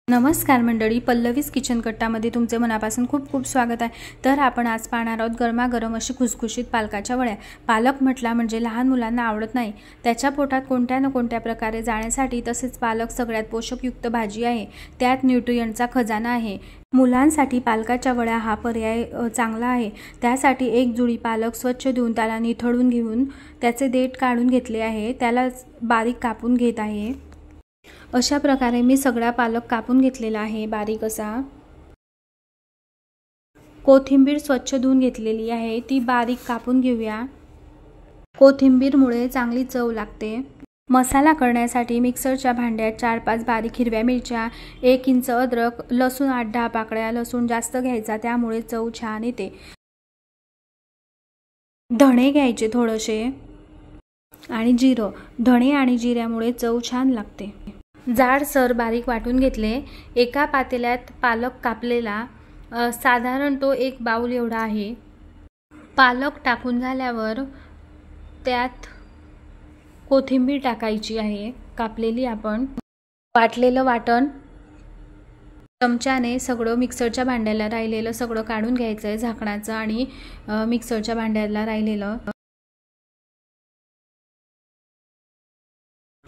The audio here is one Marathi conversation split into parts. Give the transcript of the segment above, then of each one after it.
नमस्कार मंडळी, पल्लवीज किचन कट्टामध्ये तुमचे मनापासून खूप खूप स्वागत आहे। तर आपण आज पाहणार आहोत गरमागरम अशी खुसखुशीत पालकाच्या वड्या। पालक म्हटला म्हणजे लहान मुलांना आवडत नाही, त्याच्या पोटात कोणत्या ना कोणत्या प्रकारे जाण्यासाठी। तसेच पालक सगळ्यात पोषकयुक्त भाजी आहे, त्यात न्यूट्रिएंटचा खजाना आहे। मुलांसाठी पालकाच्या वड्या हा पर्याय चांगला आहे। त्यासाठी एक जुडी पालक स्वच्छ धुवून त्याला निथळून घेऊन त्याचे देठ काढून घेतले आहे, त्याला बारीक कापून घेत आहे। अशा प्रकारे मी सगळा पालक कापून घेतलेला आहे बारीक असा। कोथिंबीर स्वच्छ धुवून घेतलेली आहे, ती बारीक कापून घेऊया। कोथिंबीरमुळे चांगली चव लागते। मसाला करण्यासाठी मिक्सरच्या भांड्यात 4-5 बारीक हिरव्या मिरच्या, 1 इंच अद्रक, लसूण 8-10 पाकळ्या लसूण जास्त घ्यायचा, त्यामुळे चव छान येते। धणे घ्यायचे थोडेसे आणि जिरं। धणे आणि जिऱ्यामुळे चव छान लागते। जाडसर बारीक वाटून घेतले। एका पातेल्यात पालक कापलेला साधारण तो 1 बाउल एवढा आहे। पालक टाकून झाल्यावर त्यात कोथिंबीर टाकायची आहे कापलेली। आपण वाटलेलं वाटण चमच्याने सगळं मिक्सरच्या भांड्याला राहिलेलं सगळं काढून घ्यायचं आहे झाकणाचं आणि मिक्सरच्या भांड्याला राहिलेलं।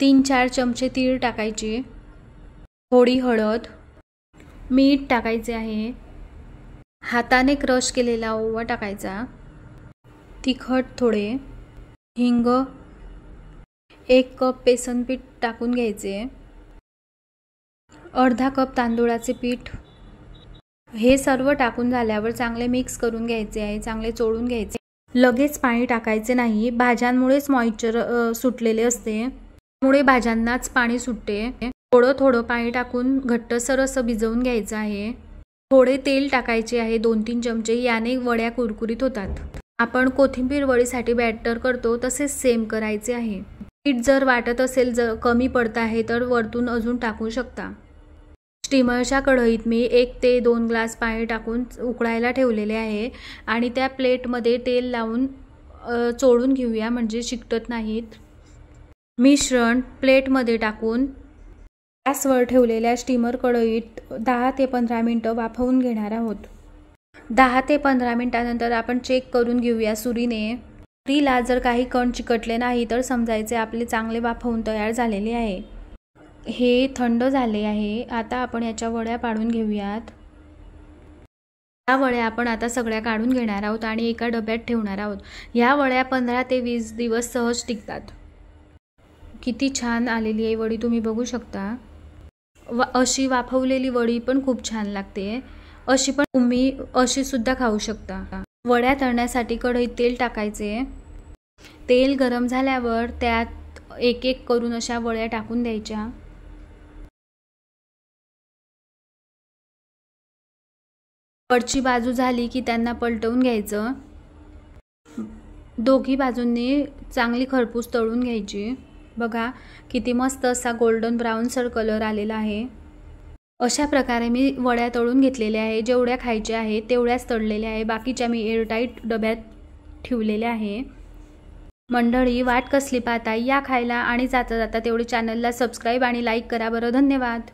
3-4 चमचे तीळ टाकायचे, थोडी हळद, मीठ टाकायचे आहे, हाताने क्रश केलेला ओवा टाकायचा, तिखट थोडे, हिंग, 1 कप बेसन पीठ टाकून घ्यायचे, अर्धा कप तांदूळाचे पीठ। हे सर्व टाकून झाल्यावर चांगले मिक्स करून घ्यायचे आहे, चांगले चोळून घ्यायचे। लगेच पाणी टाकायचे नाही, भाज्यांमुळेच मॉइश्चर सुटलेले असते, त्यामुळे भाज्यांनाच पाणी सुटते। थोडं थोडं पाणी टाकून घट्टसर असं भिजवून घ्यायचं आहे। थोडे तेल टाकायचे आहे, 2-3 चमचे, याने वड्या कुरकुरीत होतात। आपण कोथिंबीर वडीसाठी बॅटर करतो तसेच सेम करायचे आहे। पीठ जर वाटत असेल कमी पडत आहे तर वरतून अजून टाकू शकता। स्टीमरच्या कढईत मी 1 ते 2 ग्लास पाणी टाकून उकळायला ठेवलेले आहे आणि त्या प्लेटमध्ये तेल लावून चोळून घेऊया, म्हणजे चिकटत नाहीत। मिश्रण प्लेटमध्ये टाकून गॅसवर ठेवलेल्या स्टीमर कढईत 10 ते 15 मिनिटं वाफवून घेणार आहोत। 10 ते 15 मिनिटांनंतर आपण चेक करून घेऊया सुरीने। सुरीला जर काही कण चिकटले नाही तर समजायचे आपले चांगले वाफवून तयार झालेले आहे। हे थंड झाले आहे। आता आपण याच्या वड्या पाडून घेऊयात। या वड्या आपण आता सगळ्या काढून घेणार आहोत आणि एका डब्यात ठेवणार आहोत। या वड्या 15 ते 20 दिवस सहज टिकतात। किती छान आलेली आहे वडी, तुम्ही बघू शकता। अशी वाफवलेली वडी पण खूप छान लागते, अशी पण तुम्ही अशी सुद्धा खाऊ शकता। वड्या तळण्यासाठी कढईत तेल टाकायचे। तेल गरम झाल्यावर त्यात एक एक करून अशा वड्या टाकून द्यायच्या। वरची बाजू झाली की त्यांना पलटवून घ्यायचं। दोघी बाजूंनी चांगली खरपूस तळून घ्यायची। बघा किती मस्त असा गोल्डन ब्राउन सर कलर आलेला आहे। अशा प्रकारे मी वड्या तळून घेतलेल्या आहे। जेवढ्या खायच्या आहे तेवढ्याच तळलेल्या आहे, बाकीच्या मी एअरटाईट डब्यात ठेवलेल्या आहे। मंडळी, वाट कसली पाहताय, या खायला आणि जाता जाता तेवढे चॅनलला सबस्क्राईब आणि लाईक करा बरं। धन्यवाद।